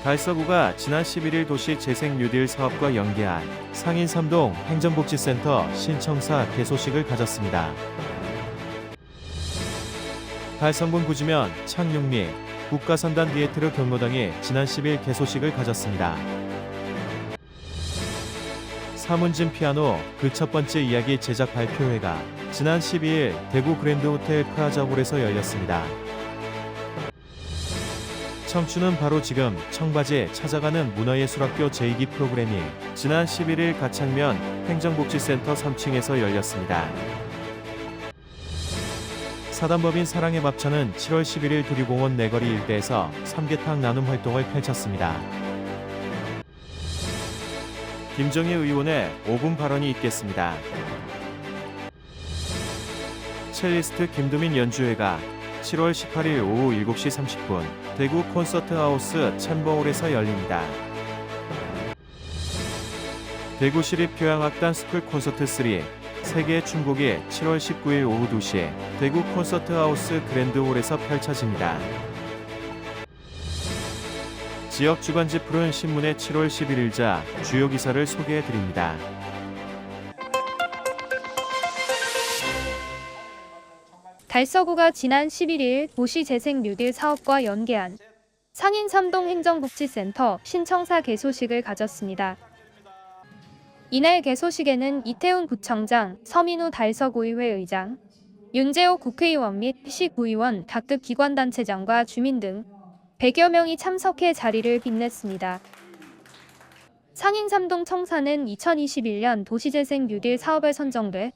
달서구가 지난 11일 도시 재생 뉴딜 사업과 연계한 상인 3동 행정복지센터 신청사 개소식을 가졌습니다. 달성군 구지면 창육리 국가선단 디에트르 경로당이 지난 10일 개소식을 가졌습니다. 사문진 피아노 그 첫 번째 이야기 제작 발표회가 지난 12일 대구 그랜드호텔 프라자홀에서 열렸습니다. 청춘은 바로 지금 청바지에 찾아가는 문화예술학교 제2기 프로그램이 지난 11일 가창면 행정복지센터 3층에서 열렸습니다. 사단법인 사랑의 밥차는 7월 11일 두리공원 내거리 일대에서 삼계탕 나눔 활동을 펼쳤습니다. 김정희 의원의 5분 발언이 있겠습니다. 첼리스트 김두민 연주회가 7월 18일 오후 7시 30분 대구 콘서트하우스 챔버홀에서 열립니다. 대구시립교향악단 스쿨 콘서트 3 세계의 춤곡이 7월 19일 오후 2시 대구 콘서트하우스 그랜드홀에서 펼쳐집니다. 지역 주간지 푸른 신문의 7월 11일자 주요 기사를 소개해드립니다. 달서구가 지난 11일 도시재생 뉴딜 사업과 연계한 상인 3동 행정복지센터 신청사 개소식을 가졌습니다. 이날 개소식에는 이태훈 구청장, 서민우 달서구의회 의장, 윤재호 국회의원 및 시구의원, 각급 기관단체장과 주민 등 100여 명이 참석해 자리를 빛냈습니다. 상인 3동 청사는 2021년 도시재생 뉴딜 사업에 선정돼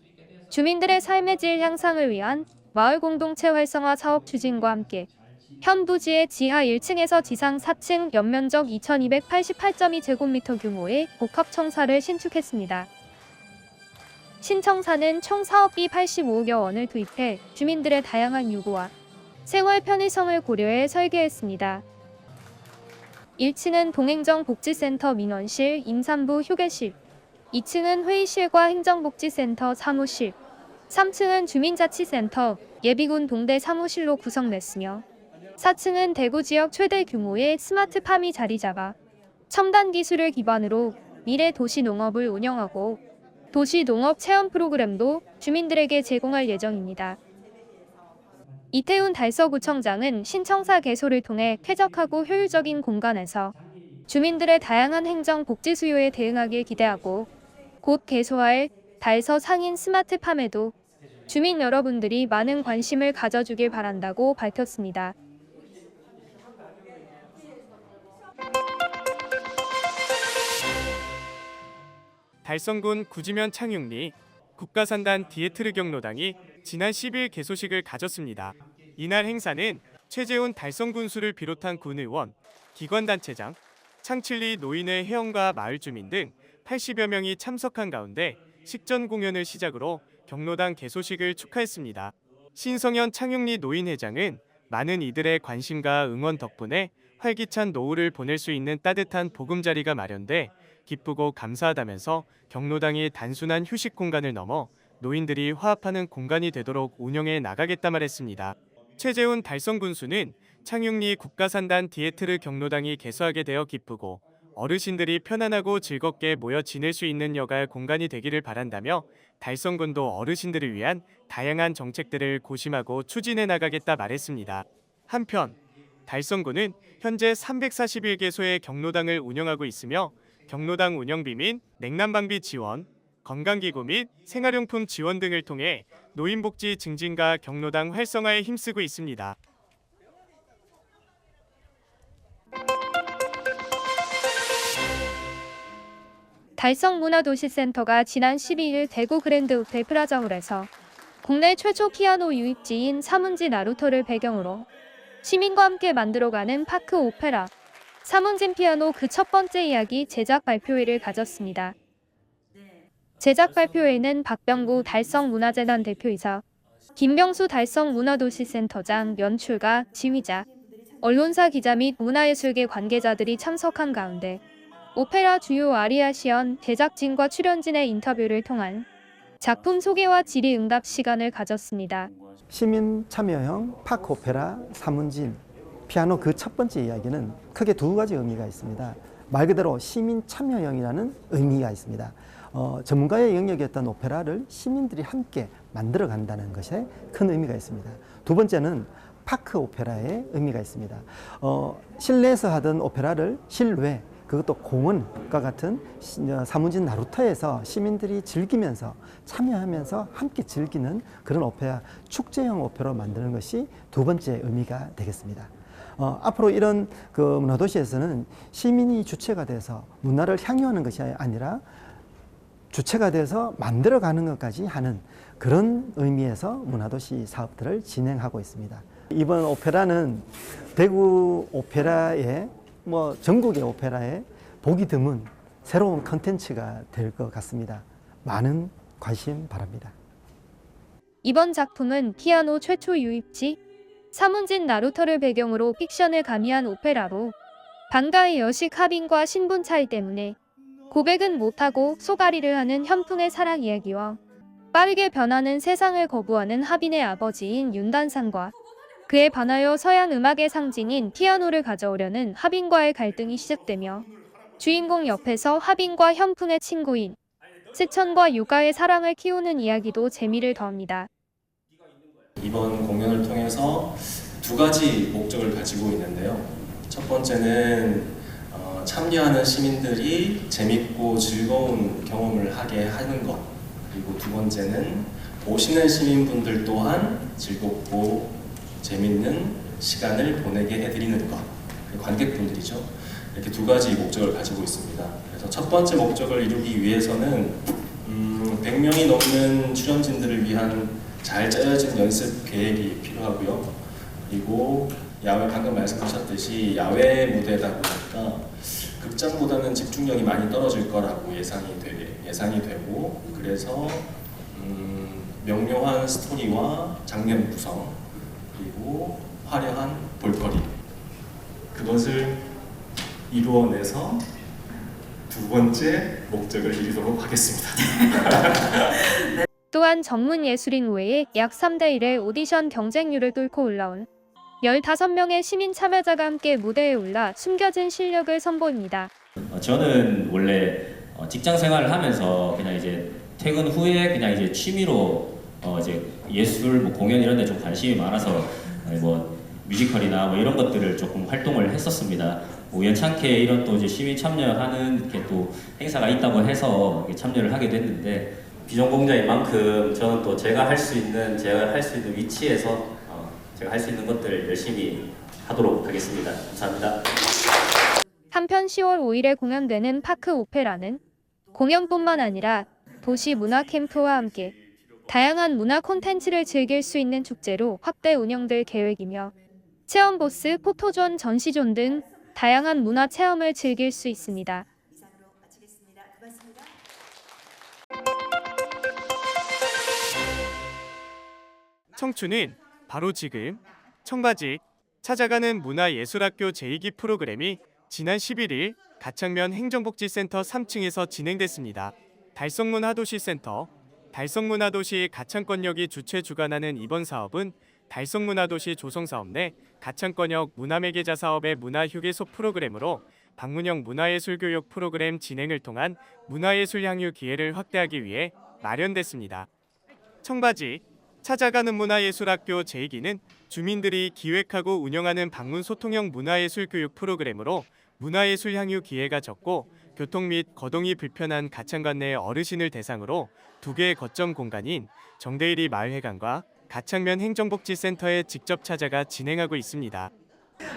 주민들의 삶의 질 향상을 위한 마을 공동체 활성화 사업 추진과 함께 현 부지의 지하 1층에서 지상 4층 연면적 2288.2제곱미터 규모의 복합 청사를 신축했습니다. 신청사는 총 사업비 85억여 원을 투입해 주민들의 다양한 요구와 생활 편의성을 고려해 설계했습니다. 1층은 동행정복지센터 민원실, 임산부 휴게실, 2층은 회의실과 행정복지센터 사무실, 3층은 주민자치센터, 예비군 동대 사무실로 구성됐으며 4층은 대구 지역 최대 규모의 스마트팜이 자리 잡아 첨단 기술을 기반으로 미래 도시농업을 운영하고 도시농업 체험 프로그램도 주민들에게 제공할 예정입니다. 이태훈 달서구청장은 신청사 개소를 통해 쾌적하고 효율적인 공간에서 주민들의 다양한 행정 복지 수요에 대응하길 기대하고 곧 개소할 달서 상인 스마트팜에도 주민 여러분들이 많은 관심을 가져주길 바란다고 밝혔습니다. 달성군 구지면 창육리 국가산단 디에트르 경로당이 지난 10일 개소식을 가졌습니다. 이날 행사는 최재훈 달성군수를 비롯한 군의원, 기관단체장, 창칠리 노인회 회원과 마을 주민 등 80여 명이 참석한 가운데 식전 공연을 시작으로 경로당 개소식을 축하했습니다. 신성현 창육리 노인회장은 많은 이들의 관심과 응원 덕분에 활기찬 노후를 보낼 수 있는 따뜻한 보금자리가 마련돼 기쁘고 감사하다면서 경로당이 단순한 휴식 공간을 넘어 노인들이 화합하는 공간이 되도록 운영해 나가겠다 말했습니다. 최재훈 달성군수는 창육리 국가산단 디에트르 경로당이 개소하게 되어 기쁘고 어르신들이 편안하고 즐겁게 모여 지낼 수 있는 여가 공간이 되기를 바란다며 달성군도 어르신들을 위한 다양한 정책들을 고심하고 추진해 나가겠다 말했습니다. 한편 달성군은 현재 341개소의 경로당을 운영하고 있으며 경로당 운영비 및 냉난방비 지원, 건강기구 및 생활용품 지원 등을 통해 노인복지 증진과 경로당 활성화에 힘쓰고 있습니다. 달성문화도시센터가 지난 12일 대구 그랜드호텔 프라자홀에서 국내 최초 피아노 유입지인 사문진 나루토를 배경으로 시민과 함께 만들어가는 파크 오페라 사문진 피아노 그 첫 번째 이야기 제작 발표회를 가졌습니다. 제작 발표회는 박병구 달성문화재단 대표이사, 김병수 달성문화도시센터장, 연출가, 지휘자, 언론사 기자 및 문화예술계 관계자들이 참석한 가운데 오페라 주요 아리아 시연, 제작진과 출연진의 인터뷰를 통한 작품 소개와 질의응답 시간을 가졌습니다. 시민 참여형 파크 오페라 사문진, 피아노 그 첫 번째 이야기는 크게 두 가지 의미가 있습니다. 말 그대로 시민 참여형이라는 의미가 있습니다. 전문가의 영역이었던 오페라를 시민들이 함께 만들어 간다는 것에 큰 의미가 있습니다. 두 번째는 파크 오페라의 의미가 있습니다. 실내에서 하던 오페라를 실외, 그것도 공원과 같은 사무진 나루터에서 시민들이 즐기면서 참여하면서 함께 즐기는 그런 오페라, 축제형 오페라로 만드는 것이 두 번째 의미가 되겠습니다. 앞으로 이런 그 문화도시에서는 시민이 주체가 돼서 문화를 향유하는 것이 아니라 주체가 돼서 만들어가는 것까지 하는 그런 의미에서 문화도시 사업들을 진행하고 있습니다. 이번 오페라는 대구 오페라의 전국의 오페라에 보기 드문 새로운 컨텐츠가 될 것 같습니다. 많은 관심 바랍니다. 이번 작품은 피아노 최초 유입지, 사문진 나루터를 배경으로 픽션을 가미한 오페라로 방가의 여식 하빈과 신분 차이 때문에 고백은 못하고 소가리를 하는 현풍의 사랑 이야기와 빠르게 변하는 세상을 거부하는 하빈의 아버지인 윤단상과 그에 반하여 서양 음악의 상징인 피아노를 가져오려는 하빈과의 갈등이 시작되며 주인공 옆에서 하빈과 현풍의 친구인 스천과 유가의 사랑을 키우는 이야기도 재미를 더합니다. 이번 공연을 통해서 두 가지 목적을 가지고 있는데요. 첫 번째는 참여하는 시민들이 재밌고 즐거운 경험을 하게 하는 것, 그리고 두 번째는 보시는 시민분들 또한 즐겁고 재밌는 시간을 보내게 해드리는 것, 관객분들이죠. 이렇게 두 가지 목적을 가지고 있습니다. 그래서 첫 번째 목적을 이루기 위해서는 100명이 넘는 출연진들을 위한 잘 짜여진 연습 계획이 필요하고요. 그리고 야외, 방금 말씀하셨듯이 야외 무대다 보니까 극장보다는 집중력이 많이 떨어질 거라고 예상이 되고, 그래서 명료한 스토리와 장면 구성, 그리고 화려한 볼거리, 그것을 이루어내서 두 번째 목적을 이루도록 하겠습니다. 또한 전문 예술인 외에 약 3대1의 오디션 경쟁률을 뚫고 올라온 15명의 시민 참여자가 함께 무대에 올라 숨겨진 실력을 선보입니다. 저는 원래 직장 생활을 하면서 그냥 이제 퇴근 후에 그냥 이제 취미로 이제 예술, 공연 이런 데 좀 관심이 많아서 뮤지컬이나 이런 것들을 조금 활동을 했었습니다. 우연찮게 이런 또 이제 시민 참여하는 이렇게 또 행사가 있다고 해서 참여를 하게 됐는데, 비전공자인 만큼 저는 또 제가 할 수 있는 위치에서 제가 할 수 있는 것들을 열심히 하도록 하겠습니다. 감사합니다. 한편 10월 5일에 공연되는 파크 오페라는 공연뿐만 아니라 도시 문화 캠프와 함께 다양한 문화 콘텐츠를 즐길 수 있는 축제로 확대 운영될 계획이며 체험 부스, 포토존, 전시존 등 다양한 문화 체험을 즐길 수 있습니다. 청춘은 바로 지금. 청바지 찾아가는 문화예술학교 제2기 프로그램이 지난 11일 가창면 행정복지센터 3층에서 진행됐습니다. 달성문화도시센터, 달성문화도시 가창권역이 주최 주관하는 이번 사업은 달성문화도시 조성사업 내 가창권역 문화매개자 사업의 문화휴게소 프로그램으로 방문형 문화예술교육 프로그램 진행을 통한 문화예술 향유 기회를 확대하기 위해 마련됐습니다. 청바지 찾아가는 문화예술학교 제2기는 주민들이 기획하고 운영하는 방문 소통형 문화예술 교육 프로그램으로 문화예술 향유 기회가 적고 교통 및 거동이 불편한 가창관 내 어르신을 대상으로 2개의 거점 공간인 정대일이 마을회관과 가창면 행정복지센터에 직접 찾아가 진행하고 있습니다.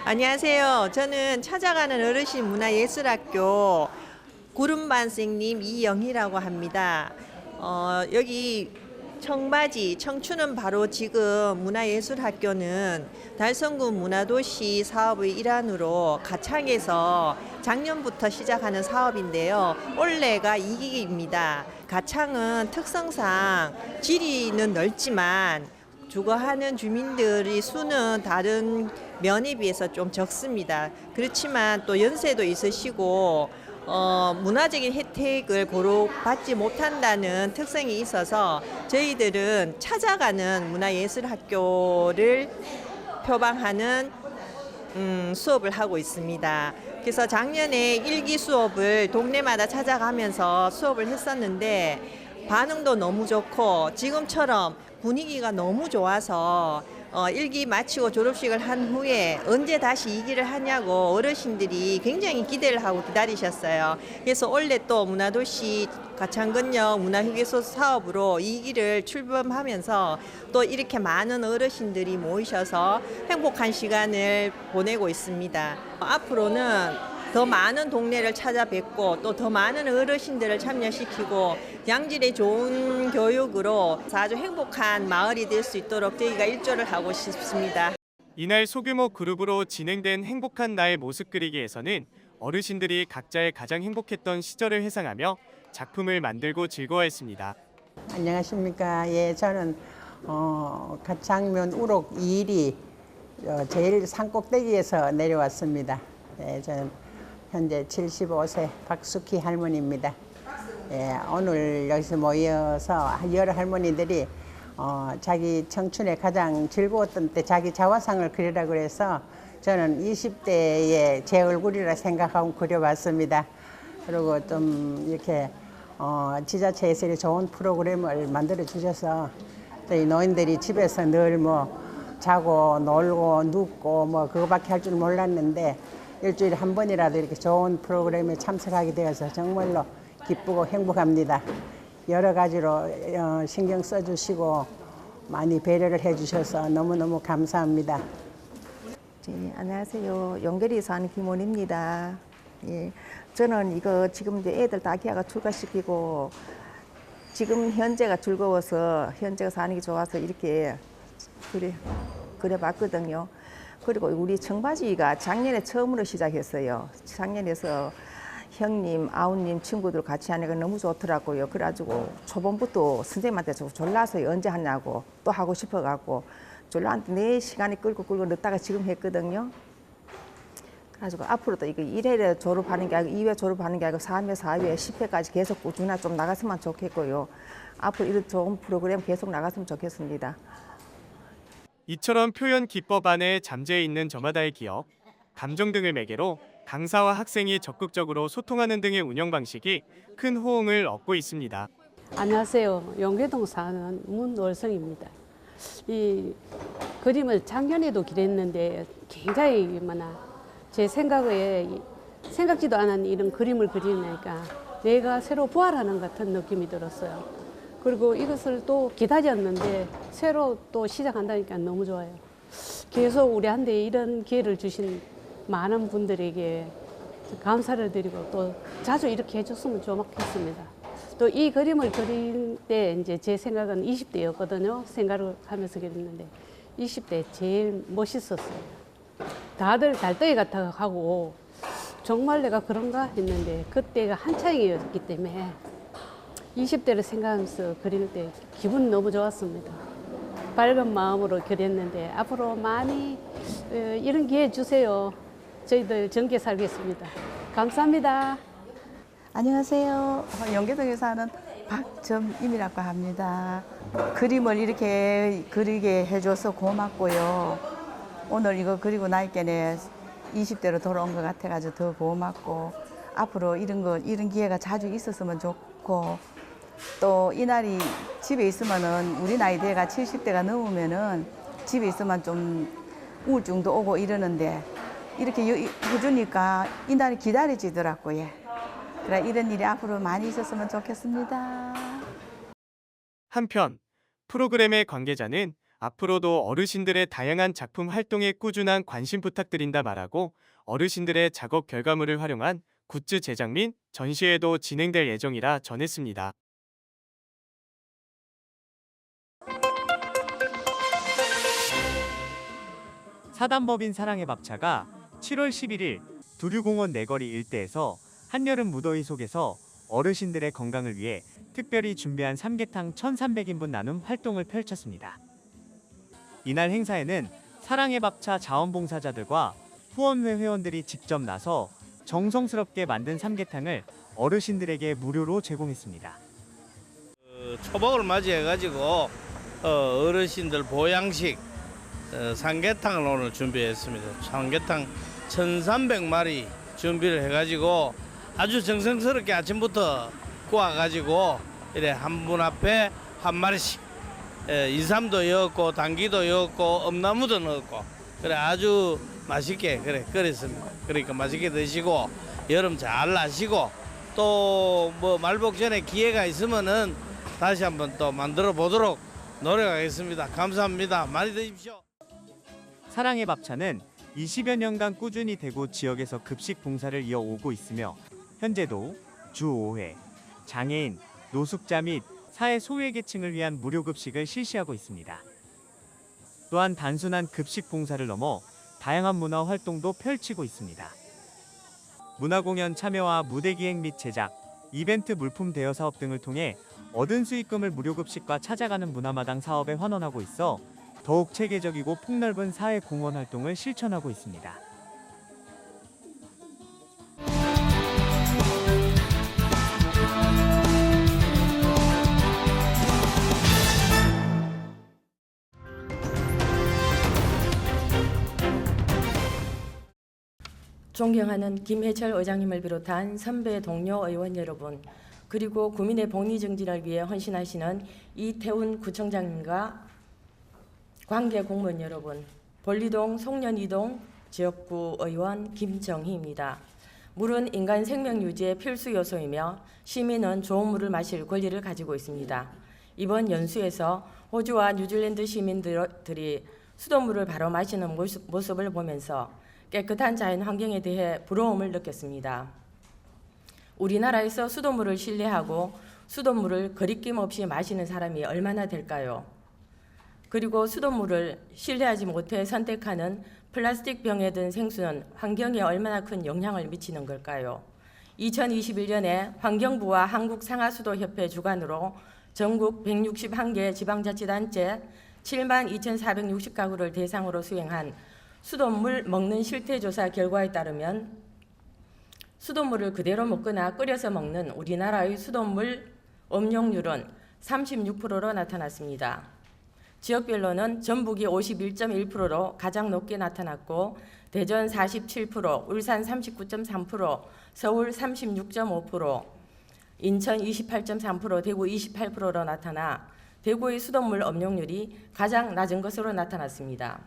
안녕하세요. 저는 찾아가는 어르신 문화예술학교 구름반생님 이영희라고 합니다. 여기 청바지, 청춘은 바로 지금 문화예술학교는 달성군 문화도시 사업의 일환으로 가창에서 작년부터 시작하는 사업인데요. 올해가 2기입니다. 가창은 특성상 지리는 넓지만 주거하는 주민들이 수는 다른 면에 비해서 좀 적습니다. 그렇지만 또 연세도 있으시고 문화적인 혜택을 고루 받지 못한다는 특성이 있어서 저희들은 찾아가는 문화예술학교를 표방하는 수업을 하고 있습니다. 그래서 작년에 일기 수업을 동네마다 찾아가면서 수업을 했었는데 반응도 너무 좋고 지금처럼 분위기가 너무 좋아서 일기 마치고 졸업식을 한 후에 언제 다시 2기를 하냐고 어르신들이 굉장히 기대를 하고 기다리셨어요. 그래서 올해 또 문화도시 가창근역 문화휴게소 사업으로 2기를 출범하면서 또 이렇게 많은 어르신들이 모이셔서 행복한 시간을 보내고 있습니다. 앞으로는 더 많은 동네를 찾아뵙고 또 더 많은 어르신들을 참여시키고 양질의 좋은 교육으로 아주 행복한 마을이 될 수 있도록 저희가 일조를 하고 싶습니다. 이날 소규모 그룹으로 진행된 행복한 나의 모습 그리기에서는 어르신들이 각자의 가장 행복했던 시절을 회상하며 작품을 만들고 즐거워했습니다. 안녕하십니까. 예, 저는 가창면 우록 2일이 제일 산꼭대기에서 내려왔습니다. 예, 저는 현재 75세 박숙희 할머니입니다. 예, 오늘 여기서 모여서 여러 할머니들이 자기 청춘에 가장 즐거웠던 때 자기 자화상을 그리라고 해서 저는 20대의 제 얼굴이라 생각하고 그려봤습니다. 그리고 좀 이렇게 지자체에서 이렇게 좋은 프로그램을 만들어 주셔서 저희 노인들이 집에서 늘 뭐 자고 놀고 눕고 뭐 그거밖에 할 줄 몰랐는데 일주일에 한 번이라도 이렇게 좋은 프로그램에 참석하게 되어서 정말로 기쁘고 행복합니다. 여러 가지로 신경 써주시고 많이 배려를 해주셔서 너무너무 감사합니다. 네, 안녕하세요. 용계리 사는 김원입니다. 예, 저는 이거 지금 이제 애들 다 기아가 출가시키고 지금 현재가 즐거워서 현재가 사는 게 좋아서 이렇게 그려봤거든요. 그리고 우리 청바지가 작년에 처음으로 시작했어요. 작년에서 형님, 아우님 친구들 같이 하니까 너무 좋더라고요. 그래가지고 초반부터 선생님한테 졸라서 언제 하냐고 또 하고 싶어갖고 졸라한테 내 시간이 끌고 늦다가 지금 했거든요. 그래가지고 앞으로도 이거 1회 졸업하는 게 아니고 2회 졸업하는 게 아니고 3회, 4회, 10회까지 계속 꾸준히 좀 나갔으면 좋겠고요. 앞으로 이런 좋은 프로그램 계속 나갔으면 좋겠습니다. 이처럼 표현 기법 안에 잠재해 있는 저마다의 기억, 감정 등을 매개로 강사와 학생이 적극적으로 소통하는 등의 운영 방식이 큰 호응을 얻고 있습니다. 안녕하세요. 용계동 사는 문월성입니다. 이 그림을 작년에도 그렸는데 굉장히 제 생각에 생각지도 않은 이런 그림을 그리니까 내가 새로 부활하는 같은 느낌이 들었어요. 그리고 이것을 또 기다렸는데 새로 또 시작한다니까 너무 좋아요. 계속 우리한테 이런 기회를 주신 많은 분들에게 감사를 드리고 또 자주 이렇게 해줬으면 좋겠습니다. 또 이 그림을 그릴 때 이제 제 생각은 20대였거든요. 생각을 하면서 그렸는데 20대 제일 멋있었어요. 다들 달덩이 같아 하고 정말 내가 그런가 했는데 그때가 한창이었기 때문에 20대를 생각하면서 그릴 때 기분 너무 좋았습니다. 밝은 마음으로 그렸는데 앞으로 많이 이런 기회 주세요. 저희들 정게 살겠습니다. 감사합니다. 안녕하세요. 용계동에 사는 박점임이라고 합니다. 그림을 이렇게 그리게 해줘서 고맙고요. 오늘 이거 그리고 나니까는 20대로 돌아온 것 같아가지고 더 고맙고 앞으로 이런 기회가 자주 있었으면 좋고 또 이날이 집에 있으면은 우리 나이대가 70대가 넘으면은 집에 있으면 좀 우울증도 오고 이러는데 이렇게 해주니까 이날이 기다려지더라고요. 그래 이런 일이 앞으로 많이 있었으면 좋겠습니다. 한편 프로그램의 관계자는 앞으로도 어르신들의 다양한 작품 활동에 꾸준한 관심 부탁드린다 말하고 어르신들의 작업 결과물을 활용한 굿즈 제작 및 전시회도 진행될 예정이라 전했습니다. 사단법인 사랑의 밥차가 7월 11일 두류공원 내거리 일대에서 한여름 무더위 속에서 어르신들의 건강을 위해 특별히 준비한 삼계탕 1,300인분 나눔 활동을 펼쳤습니다. 이날 행사에는 사랑의 밥차 자원봉사자들과 후원회 회원들이 직접 나서 정성스럽게 만든 삼계탕을 어르신들에게 무료로 제공했습니다. 초복을 맞이해가지고 어르신들 보양식 삼계탕을 오늘 준비했습니다. 삼계탕 1,300마리 준비를 해가지고 아주 정성스럽게 아침부터 구워가지고 이래 한 분 앞에 한 마리씩 인삼도 넣었고 당귀도 넣었고 엄나무도 넣었고 그래 아주 맛있게 그래 끓였습니다. 그러니까 맛있게 드시고 여름 잘 나시고 또 뭐 말복 전에 기회가 있으면은 다시 한번 또 만들어 보도록 노력하겠습니다. 감사합니다. 많이 드십시오. 사랑의 밥차는 20여 년간 꾸준히 대구 지역에서 급식 봉사를 이어오고 있으며 현재도 주 5회 장애인, 노숙자 및 사회 소외계층을 위한 무료 급식을 실시하고 있습니다. 또한 단순한 급식 봉사를 넘어 다양한 문화 활동도 펼치고 있습니다. 문화공연 참여와 무대기획 및 제작, 이벤트 물품 대여 사업 등을 통해 얻은 수익금을 무료급식과 찾아가는 문화마당 사업에 환원하고 있어 더욱 체계적이고 폭넓은 사회 공헌 활동을 실천하고 있습니다. 존경하는 김해철 의장님을 비롯한 선배 동료 의원 여러분, 그리고 구민의 복리 정진을 위해 헌신하시는 이태훈 구청장님과 관계 공무원 여러분, 볼리동 송년이동 지역구 의원 김정희입니다. 물은 인간 생명 유지의 필수 요소이며 시민은 좋은 물을 마실 권리를 가지고 있습니다. 이번 연수에서 호주와 뉴질랜드 시민들이 수돗물을 바로 마시는 모습을 보면서 깨끗한 자연 환경에 대해 부러움을 느꼈습니다. 우리나라에서 수돗물을 신뢰하고 수돗물을 거리낌 없이 마시는 사람이 얼마나 될까요? 그리고 수돗물을 신뢰하지 못해 선택하는 플라스틱 병에 든 생수는 환경에 얼마나 큰 영향을 미치는 걸까요? 2021년에 환경부와 한국상하수도협회 주관으로 전국 161개 지방자치단체 72,460가구를 대상으로 수행한 수돗물 먹는 실태조사 결과에 따르면 수돗물을 그대로 먹거나 끓여서 먹는 우리나라의 수돗물 음용률은 36%로 나타났습니다. 지역별로는 전북이 51.1%로 가장 높게 나타났고 대전 47%, 울산 39.3%, 서울 36.5%, 인천 28.3%, 대구 28%로 나타나 대구의 수돗물 음용률이 가장 낮은 것으로 나타났습니다.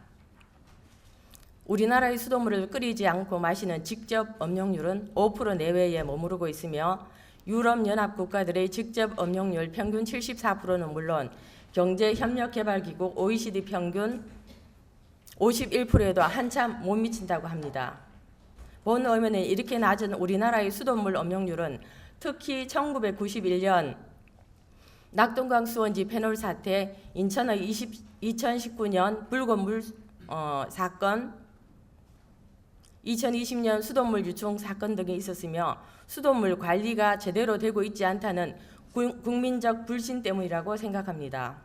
우리나라의 수돗물을 끓이지 않고 마시는 직접 음용률은 5% 내외에 머무르고 있으며 유럽연합 국가들의 직접 음용률 평균 74%는 물론 경제협력개발기구 OECD 평균 51%에도 한참 못 미친다고 합니다. 본 의원은 이렇게 낮은 우리나라의 수돗물 음용률은 특히 1991년 낙동강 수원지 페놀 사태, 인천의 2019년 붉은 물 사건, 2020년 수돗물 유충 사건 등이 있었으며 수돗물 관리가 제대로 되고 있지 않다는 국민적 불신 때문이라고 생각합니다.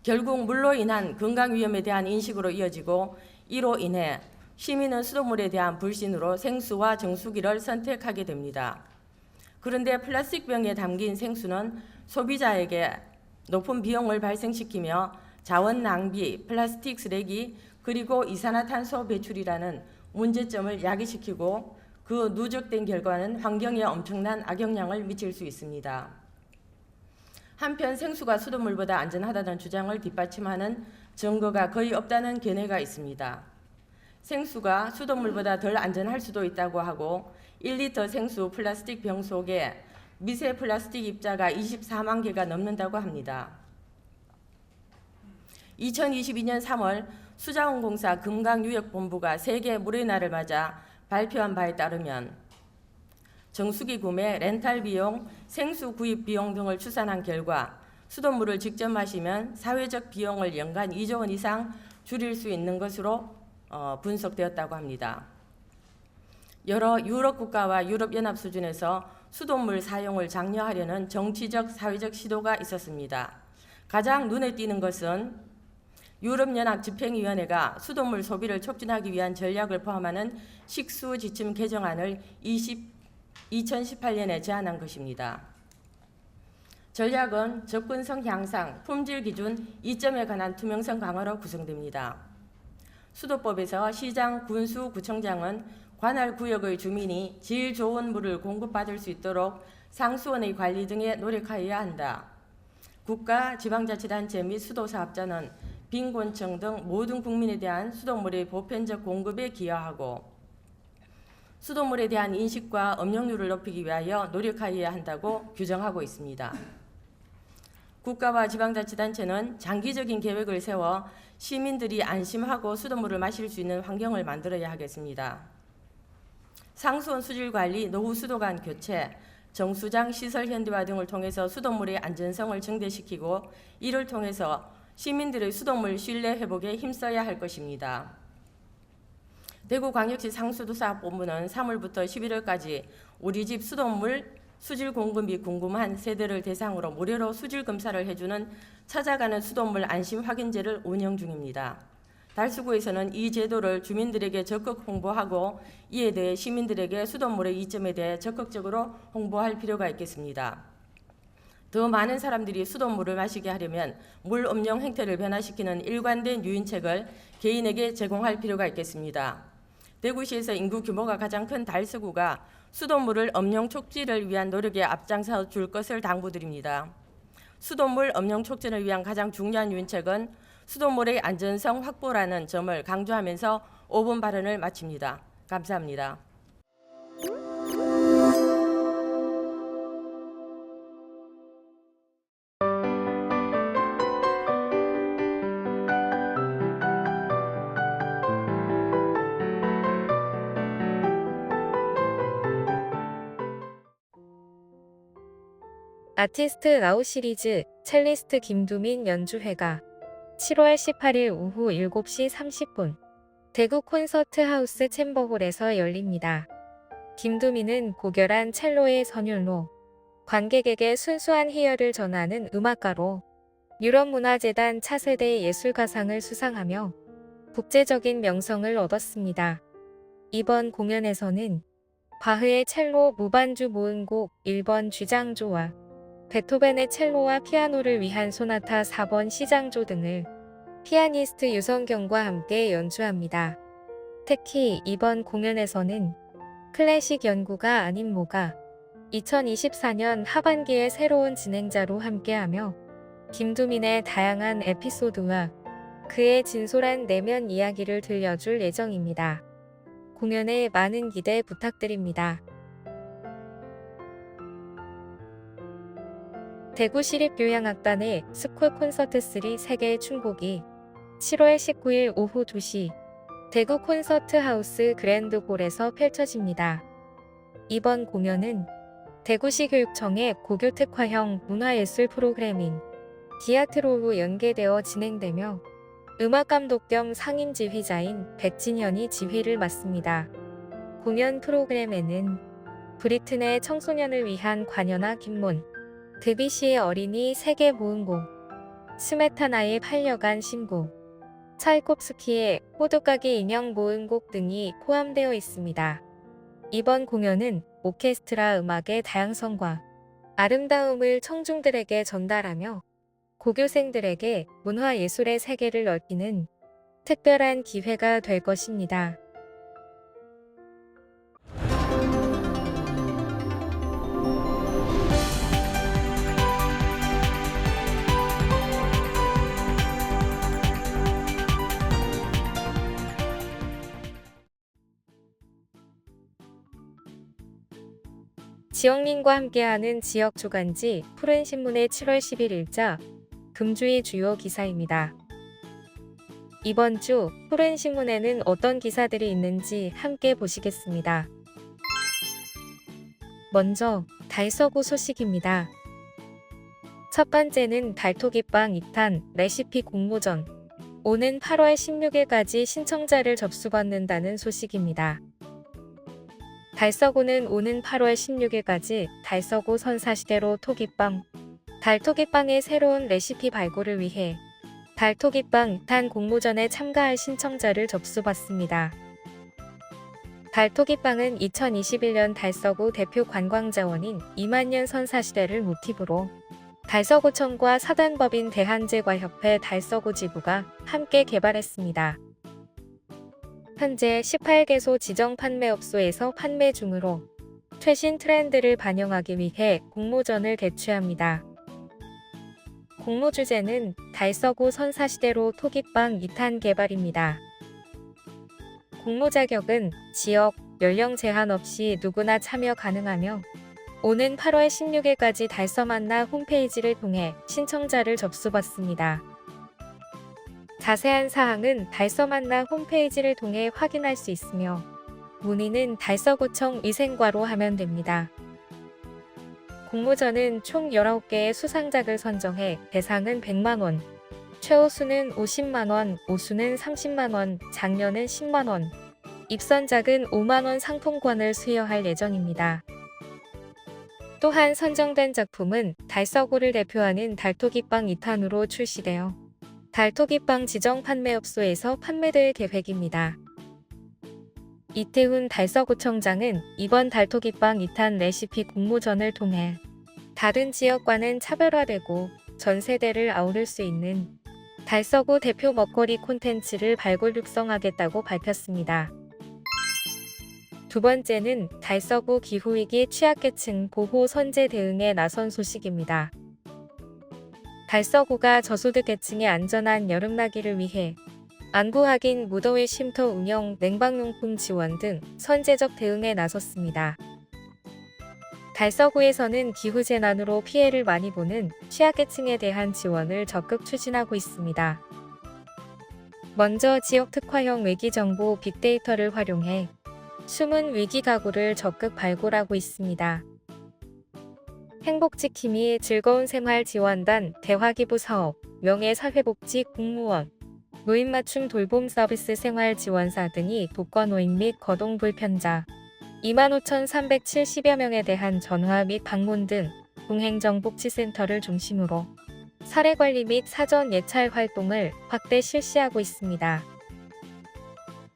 결국 물로 인한 건강 위험에 대한 인식으로 이어지고 이로 인해 시민은 수돗물에 대한 불신으로 생수와 정수기를 선택하게 됩니다. 그런데 플라스틱 병에 담긴 생수는 소비자에게 높은 비용을 발생시키며 자원 낭비, 플라스틱 쓰레기, 그리고 이산화탄소 배출이라는 문제점을 야기시키고 그 누적된 결과는 환경에 엄청난 악영향을 미칠 수 있습니다. 한편 생수가 수돗물보다 안전하다는 주장을 뒷받침하는 증거가 거의 없다는 견해가 있습니다. 생수가 수돗물보다 덜 안전할 수도 있다고 하고 1리터 생수 플라스틱 병 속에 미세 플라스틱 입자가 24만 개가 넘는다고 합니다. 2022년 3월 수자원공사 금강유역본부가 세계 물의 날을 맞아 발표한 바에 따르면 정수기 구매, 렌탈 비용, 생수 구입 비용 등을 추산한 결과 수돗물을 직접 마시면 사회적 비용을 연간 2조 원 이상 줄일 수 있는 것으로 분석되었다고 합니다. 여러 유럽 국가와 유럽연합 수준에서 수돗물 사용을 장려하려는 정치적, 사회적 시도가 있었습니다. 가장 눈에 띄는 것은 유럽연합 집행위원회가 수돗물 소비를 촉진하기 위한 전략을 포함하는 식수 지침 개정안을 2018년에 제안한 것입니다. 전략은 접근성 향상, 품질 기준 이점에 관한 투명성 강화로 구성됩니다. 수도법에서 시장, 군수, 구청장은 관할 구역의 주민이 질 좋은 물을 공급받을 수 있도록 상수원의 관리 등에 노력하여야 한다. 국가, 지방자치단체 및 수도사업자는 빈곤층 등 모든 국민에 대한 수돗물의 보편적 공급에 기여하고 수돗물에 대한 인식과 업용률을 높이기 위하여 노력하여야 한다고 규정하고 있습니다. 국가와 지방자치단체는 장기적인 계획을 세워 시민들이 안심하고 수돗물을 마실 수 있는 환경을 만들어야 하겠습니다. 상수원 수질관리, 노후 수도관 교체, 정수장 시설 현대화 등을 통해서 수돗물의 안전성을 증대시키고 이를 통해서 시민들의 수돗물 신뢰 회복에 힘써야 할 것입니다. 대구광역시 상수도사업본부는 3월부터 11월까지 우리 집 수돗물 수질 공급이 궁금한 세대를 대상으로 무료로 수질 검사를 해주는 찾아가는 수돗물 안심 확인제를 운영 중입니다. 달수구에서는 이 제도를 주민들에게 적극 홍보하고 이에 대해 시민들에게 수돗물의 이점에 대해 적극적으로 홍보할 필요가 있겠습니다. 더 많은 사람들이 수돗물을 마시게 하려면 물 음용 행태를 변화시키는 일관된 유인책을 개인에게 제공할 필요가 있겠습니다. 대구시에서 인구 규모가 가장 큰 달서구가 수돗물을 음용 촉진을 위한 노력에 앞장서 줄 것을 당부드립니다. 수돗물 음용 촉진을 위한 가장 중요한 유인책은 수돗물의 안전성 확보라는 점을 강조하면서 5분 발언을 마칩니다. 감사합니다. 아티스트 라우 시리즈 첼리스트 김두민 연주회가 7월 18일 오후 7시 30분 대구 콘서트 하우스 챔버홀에서 열립니다. 김두민은 고결한 첼로의 선율로 관객에게 순수한 희열을 전하는 음악가로 유럽문화재단 차세대 예술가상을 수상하며 국제적인 명성을 얻었습니다. 이번 공연에서는 바흐의 첼로 무반주 모음곡 1번 G장조와 베토벤의 첼로와 피아노를 위한 소나타 4번 C장조 등을 피아니스트 유성경과 함께 연주합니다. 특히 이번 공연에서는 클래식 연구가 아닌 모가 2024년 하반기에 새로운 진행자로 함께하며 김두민의 다양한 에피소드와 그의 진솔한 내면 이야기를 들려줄 예정입니다. 공연에 많은 기대 부탁드립니다. 대구시립교향악단의 스쿨 콘서트 3 세계 춘곡이 7월 19일 오후 2시 대구 콘서트 하우스 그랜드홀에서 펼쳐집니다. 이번 공연은 대구시 교육청의 고교 특화형 문화예술 프로그램인 디아트로로 연계되어 진행되며 음악감독 겸 상임 지휘자인 백진현이 지휘를 맡습니다. 공연 프로그램에는 브리튼의 청소년을 위한 관현악 김문, 드뷔시의 어린이 세계 모음곡, 스메타나의 반려간 신곡, 차이콥스키의 호두까기 인형 모음곡 등이 포함되어 있습니다. 이번 공연은 오케스트라 음악의 다양성과 아름다움을 청중들에게 전달하며 고교생들에게 문화예술의 세계를 넓히는 특별한 기회가 될 것입니다. 지역민과 함께하는 지역 주간지 푸른신문의 7월 10일자 금주의 주요 기사입니다. 이번 주 푸른신문에는 어떤 기사들이 있는지 함께 보시겠습니다. 먼저 달서구 소식입니다. 첫 번째는 달토기빵 2탄 레시피 공모전. 오는 8월 16일까지 신청자를 접수받는다는 소식입니다. 달서구는 오는 8월 16일까지 달서구 선사시대로 토기빵, 달토기빵의 새로운 레시피 발굴을 위해 달토기빵 2탄 공모전에 참가할 신청자를 접수받습니다. 달토기빵은 2021년 달서구 대표 관광자원인 2만년 선사시대를 모티브로 달서구청과 사단법인 대한제과협회 달서구 지부가 함께 개발했습니다. 현재 18개소 지정 판매업소에서 판매 중으로 최신 트렌드를 반영하기 위해 공모전을 개최합니다. 공모 주제는 달서구 선사시대로 토기빵 2탄 개발입니다. 공모 자격은 지역, 연령 제한 없이 누구나 참여 가능하며 오는 8월 16일까지 달서만나 홈페이지를 통해 신청자를 접수받습니다. 자세한 사항은 달서만나 홈페이지를 통해 확인할 수 있으며 문의는 달서구청 위생과로 하면 됩니다. 공모전은 총 19개의 수상작을 선정해 대상은 100만원, 최우수는 50만원, 우수는 30만원, 장려는 10만원, 입선작은 5만원 상품권을 수여할 예정입니다. 또한 선정된 작품은 달서구를 대표하는 달토기빵 2탄으로 출시되어 달토기빵 지정 판매업소에서 판매될 계획입니다. 이태훈 달서구청장은 이번 달토기빵 2탄 레시피 공모전을 통해 다른 지역과는 차별화되고 전 세대를 아우를 수 있는 달서구 대표 먹거리 콘텐츠를 발굴 육성하겠다고 밝혔습니다. 두 번째는 달서구 기후위기 취약계층 보호 선제 대응에 나선 소식입니다. 달서구가 저소득계층의 안전한 여름나기를 위해 안구 확인, 무더위 쉼터 운영, 냉방용품 지원 등 선제적 대응에 나섰습니다. 달서구에서는 기후재난으로 피해를 많이 보는 취약계층에 대한 지원을 적극 추진하고 있습니다. 먼저 지역 특화형 위기정보 빅데이터를 활용해 숨은 위기 가구를 적극 발굴하고 있습니다. 행복지킴이 즐거운 생활 지원단 대화기부 사업, 명예사회복지 공무원, 노인맞춤 돌봄 서비스 생활지원사 등이 독거노인 및 거동불편자 25,370여 명에 대한 전화 및 방문 등 동행정복지센터를 중심으로 사례관리 및 사전 예찰 활동을 확대 실시하고 있습니다.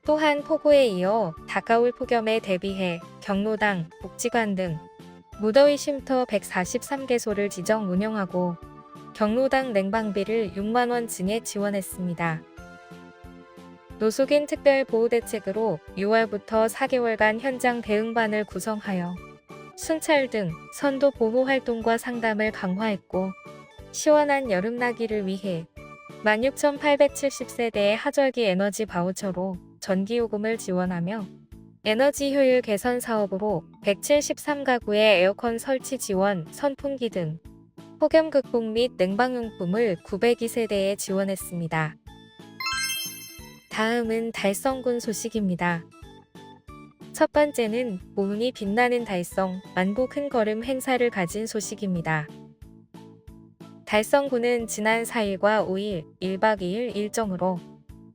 또한 폭우에 이어 다가올 폭염에 대비해 경로당, 복지관 등 무더위 쉼터 143개소를 지정 운영하고 경로당 냉방비를 6만원 증액 지원했습니다. 노숙인 특별보호대책으로 6월부터 4개월간 현장 대응반을 구성하여 순찰 등 선도 보호 활동과 상담을 강화했고 시원한 여름나기를 위해 16,870세대의 하절기 에너지 바우처로 전기요금을 지원하며 에너지 효율 개선 사업으로 173가구의 에어컨 설치 지원, 선풍기 등 폭염 극복 및 냉방용품을 902세대에 지원했습니다. 다음은 달성군 소식입니다. 첫 번째는 보은이 빛나는 달성, 만보 큰 걸음 행사를 가진 소식입니다. 달성군은 지난 4일과 5일, 1박 2일 일정으로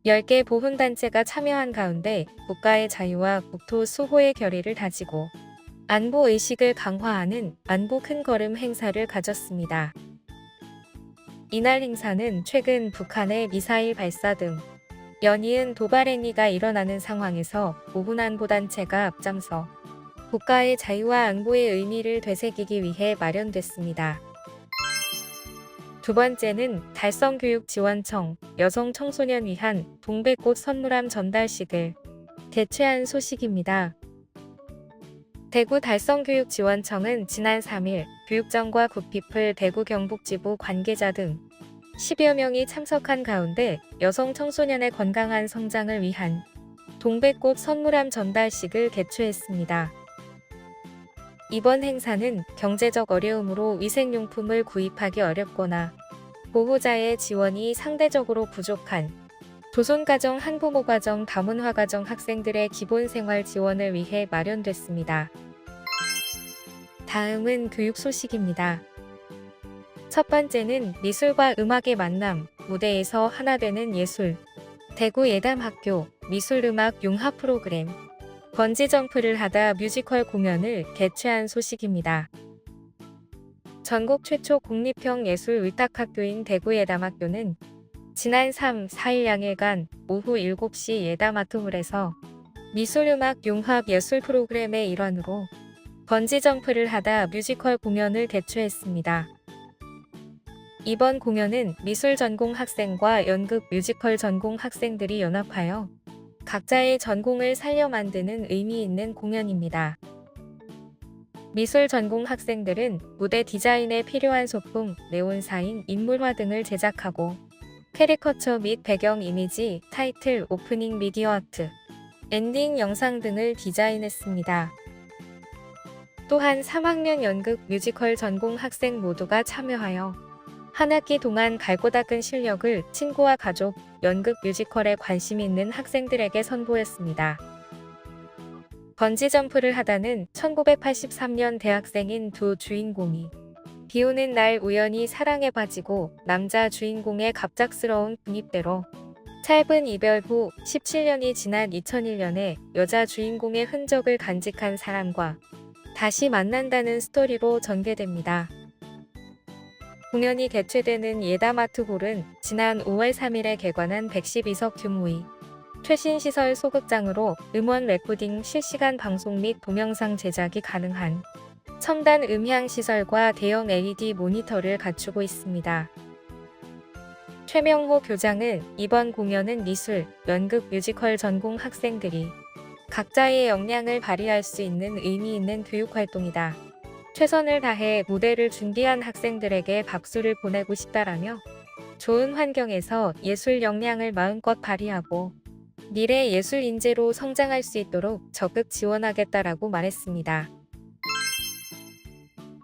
10개 보훈단체가 참여한 가운데 국가의 자유와 국토 수호의 결의를 다지고 안보의식을 강화하는 만보 큰 걸음 행사를 가졌습니다. 이날 행사는 최근 북한의 미사일 발사 등 연이은 도발 행위가 일어나는 상황에서 보훈안보단체가 앞장서 국가의 자유와 안보의 의미를 되새기기 위해 마련됐습니다. 두 번째는 달성교육지원청 여성 청소년 위한 동백꽃 선물함 전달식을 개최한 소식입니다. 대구 달성교육지원청은 지난 3일 교육청과 굿피플 대구 경북지부 관계자 등 10여 명이 참석한 가운데 여성 청소년의 건강한 성장을 위한 동백꽃 선물함 전달식을 개최했습니다. 이번 행사는 경제적 어려움으로 위생용품을 구입하기 어렵거나 보호자의 지원이 상대적으로 부족한 조선가정 한부모가정 다문화가정 학생들의 기본생활 지원을 위해 마련됐습니다. 다음은 교육 소식입니다. 첫 번째는 미술과 음악의 만남, 무대에서 하나 되는 예술. 대구 예담학교 미술음악 융합 프로그램 번지점프를 하다 뮤지컬 공연을 개최한 소식입니다. 전국 최초 공립형 예술 위탁학교인 대구 예담학교는 지난 3, 4일 양일간 오후 7시 예담아트홀에서 미술음악 융합 예술 프로그램의 일환으로 번지점프를 하다 뮤지컬 공연을 개최했습니다. 이번 공연은 미술 전공 학생과 연극 뮤지컬 전공 학생들이 연합하여 각자의 전공을 살려 만드는 의미 있는 공연입니다. 미술 전공 학생들은 무대 디자인에 필요한 소품, 네온사인, 인물화 등을 제작하고 캐리커처 및 배경 이미지, 타이틀, 오프닝 미디어 아트, 엔딩 영상 등을 디자인했습니다. 또한 3학년 연극 뮤지컬 전공 학생 모두가 참여하여 한 학기 동안 갈고 닦은 실력을 친구와 가족, 연극 뮤지컬에 관심 있는 학생들에게 선보였습니다. 번지점프를 하다는 1983년 대학생인 두 주인공이 비 오는 날 우연히 사랑에 빠지고 남자 주인공의 갑작스러운 군입대로 짧은 이별 후 17년이 지난 2001년에 여자 주인공의 흔적을 간직한 사람과 다시 만난다는 스토리로 전개됩니다. 공연이 개최되는 예다마트홀은 지난 5월 3일에 개관한 112석 규모의 최신 시설 소극장으로 음원 레코딩, 실시간 방송 및 동영상 제작이 가능한 첨단 음향 시설과 대형 LED 모니터를 갖추고 있습니다. 최명호 교장은 이번 공연은 미술, 연극, 뮤지컬 전공 학생들이 각자의 역량을 발휘할 수 있는 의미 있는 교육활동이다. 최선을 다해 무대를 준비한 학생들에게 박수를 보내고 싶다라며 좋은 환경에서 예술 역량을 마음껏 발휘하고 미래 예술 인재로 성장할 수 있도록 적극 지원하겠다라고 말했습니다.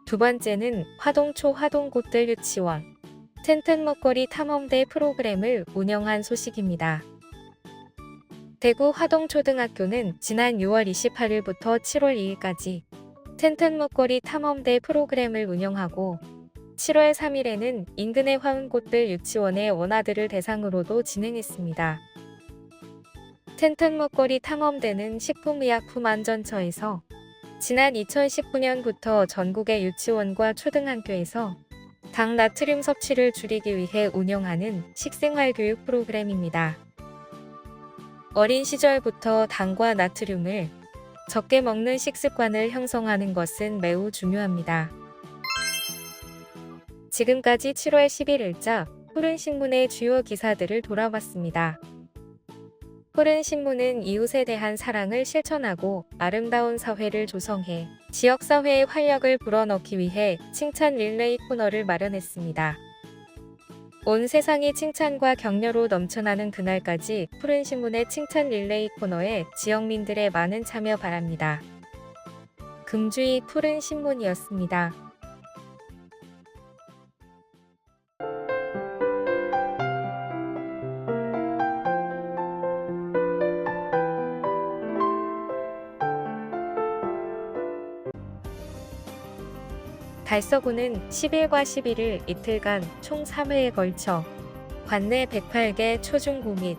두 번째는 화동초 화동꽃들 유치원 텐튼 먹거리 탐험대 프로그램을 운영한 소식입니다. 대구 화동초등학교는 지난 6월 28일부터 7월 2일까지 텐튼 먹거리 탐험대 프로그램을 운영하고 7월 3일에는 인근의 화운꽃들 유치원의 원아들을 대상으로도 진행했습니다. 텐튼 먹거리 탐험대는 식품의약품안전처에서 지난 2019년부터 전국의 유치원과 초등학교에서 당 나트륨 섭취를 줄이기 위해 운영하는 식생활 교육 프로그램입니다. 어린 시절부터 당과 나트륨을 적게 먹는 식습관을 형성하는 것은 매우 중요합니다. 지금까지 7월 11일자 푸른신문의 주요 기사들을 돌아봤습니다. 푸른신문은 이웃에 대한 사랑을 실천하고 아름다운 사회를 조성해 지역사회의 활력을 불어넣기 위해 칭찬 릴레이 코너를 마련했습니다. 온 세상이 칭찬과 격려로 넘쳐나는 그날까지 푸른신문의 칭찬 릴레이 코너에 지역민들의 많은 참여 바랍니다. 금주의 푸른신문이었습니다. 달서구는 10일과 11일 이틀간 총 3회에 걸쳐 관내 108개 초중고 및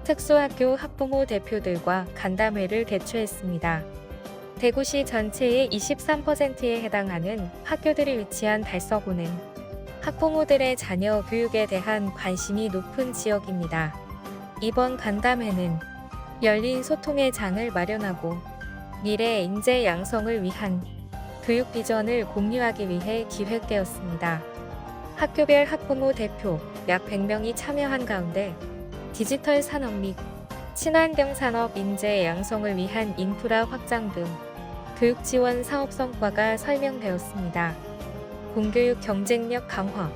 특수학교 학부모 대표들과 간담회를 개최했습니다. 대구시 전체의 23%에 해당하는 학교들이 위치한 달서구는 학부모들의 자녀 교육에 대한 관심이 높은 지역입니다. 이번 간담회는 열린 소통의 장을 마련하고 미래 인재 양성을 위한 교육 비전을 공유하기 위해 기획되었습니다. 학교별 학부모 대표 약 100명이 참여한 가운데 디지털 산업 및 친환경 산업 인재 양성을 위한 인프라 확장 등 교육 지원 사업 성과가 설명되었습니다. 공교육 경쟁력 강화,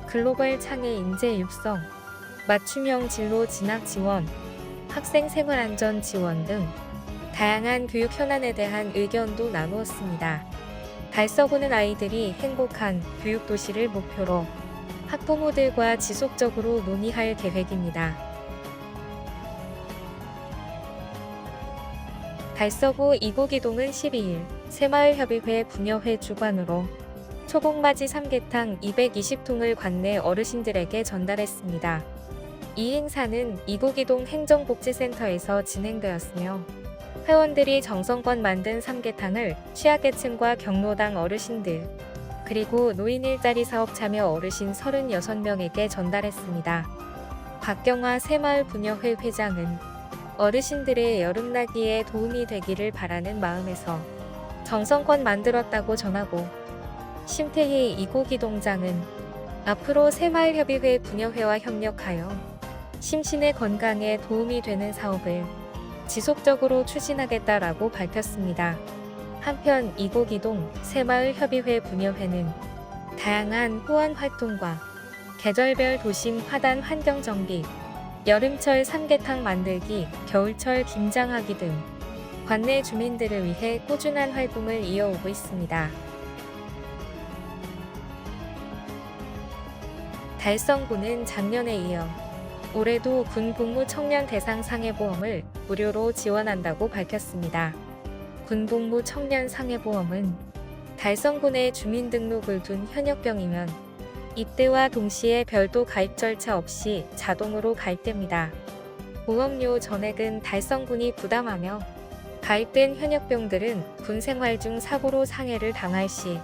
글로벌 창의 인재 육성, 맞춤형 진로 진학 지원, 학생 생활 안전 지원 등 다양한 교육 현안에 대한 의견도 나누었습니다. 달서구는 아이들이 행복한 교육 도시를 목표로 학부모들과 지속적으로 논의할 계획입니다. 달서구 이곡이동은 12일 새마을협의회 부녀회 주관으로 초복맞이 삼계탕 220통을 관내 어르신들에게 전달했습니다. 이 행사는 이곡이동 행정복지센터에서 진행되었으며 회원들이 정성껏 만든 삼계탕을 취약계층과 경로당 어르신들, 그리고 노인 일자리 사업 참여 어르신 36명에게 전달했습니다. 박경화 새마을 부녀회 회장은 어르신들의 여름나기에 도움이 되기를 바라는 마음에서 정성껏 만들었다고 전하고, 심태희 이곡이동장은 앞으로 새마을협의회 분여회와 협력하여 심신의 건강에 도움이 되는 사업을 지속적으로 추진하겠다라고 밝혔습니다. 한편 이곡이동 새마을협의회 분여회는 다양한 후원 활동과 계절별 도심 화단 환경 정비, 여름철 삼계탕 만들기, 겨울철 김장하기 등 관내 주민들을 위해 꾸준한 활동을 이어오고 있습니다. 달성군은 작년에 이어 올해도 군 복무 청년 대상 상해보험을 무료로 지원한다고 밝혔습니다. 군 복무 청년 상해보험은 달성군에 주민등록을 둔 현역병이면 입대와 동시에 별도 가입 절차 없이 자동으로 가입됩니다. 보험료 전액은 달성군이 부담하며 가입된 현역병들은 군 생활 중 사고로 상해를 당할 시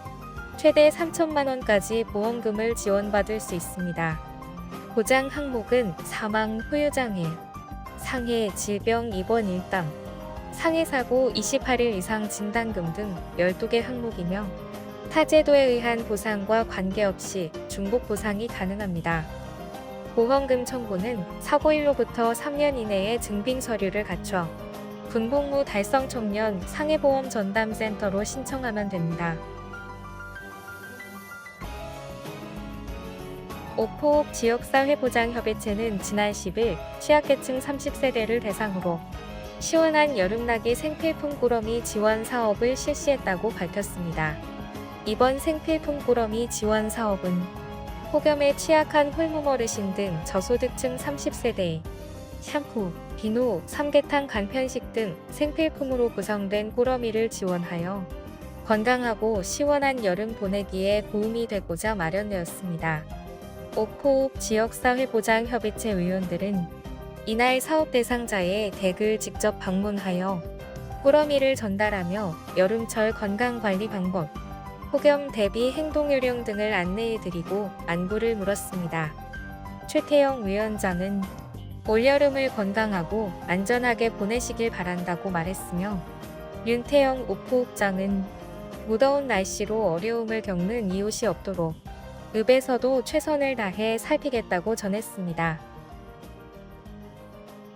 최대 3천만 원까지 보험금을 지원받을 수 있습니다. 보장 항목은 사망, 후유장애, 상해, 질병 입원 일당, 상해사고 28일 이상 진단금 등 12개 항목이며 타제도에 의한 보상과 관계없이 중복 보상이 가능합니다. 보험금 청구는 사고일로부터 3년 이내에 증빙 서류를 갖춰 군복무 달성 청년 상해보험 전담센터로 신청하면 됩니다. 오포읍 지역사회보장협의체는 지난 10일 취약계층 30세대를 대상으로 시원한 여름나기 생필품 꾸러미 지원 사업을 실시했다고 밝혔습니다. 이번 생필품 꾸러미 지원 사업은 폭염에 취약한 홀몸 어르신 등 저소득층 30세대에 샴푸, 비누, 삼계탕 간편식 등 생필품으로 구성된 꾸러미를 지원하여 건강하고 시원한 여름 보내기에 도움이 되고자 마련되었습니다. 오포읍 지역사회보장협의체 의원들은 이날 사업 대상자의 댁을 직접 방문하여 꾸러미를 전달하며 여름철 건강관리 방법, 폭염 대비 행동요령 등을 안내해드리고 안부를 물었습니다. 최태영 위원장은 올여름을 건강하고 안전하게 보내시길 바란다고 말했으며 윤태영 오포읍장은 무더운 날씨로 어려움을 겪는 이웃이 없도록 읍에서도 최선을 다해 살피겠다고 전했습니다.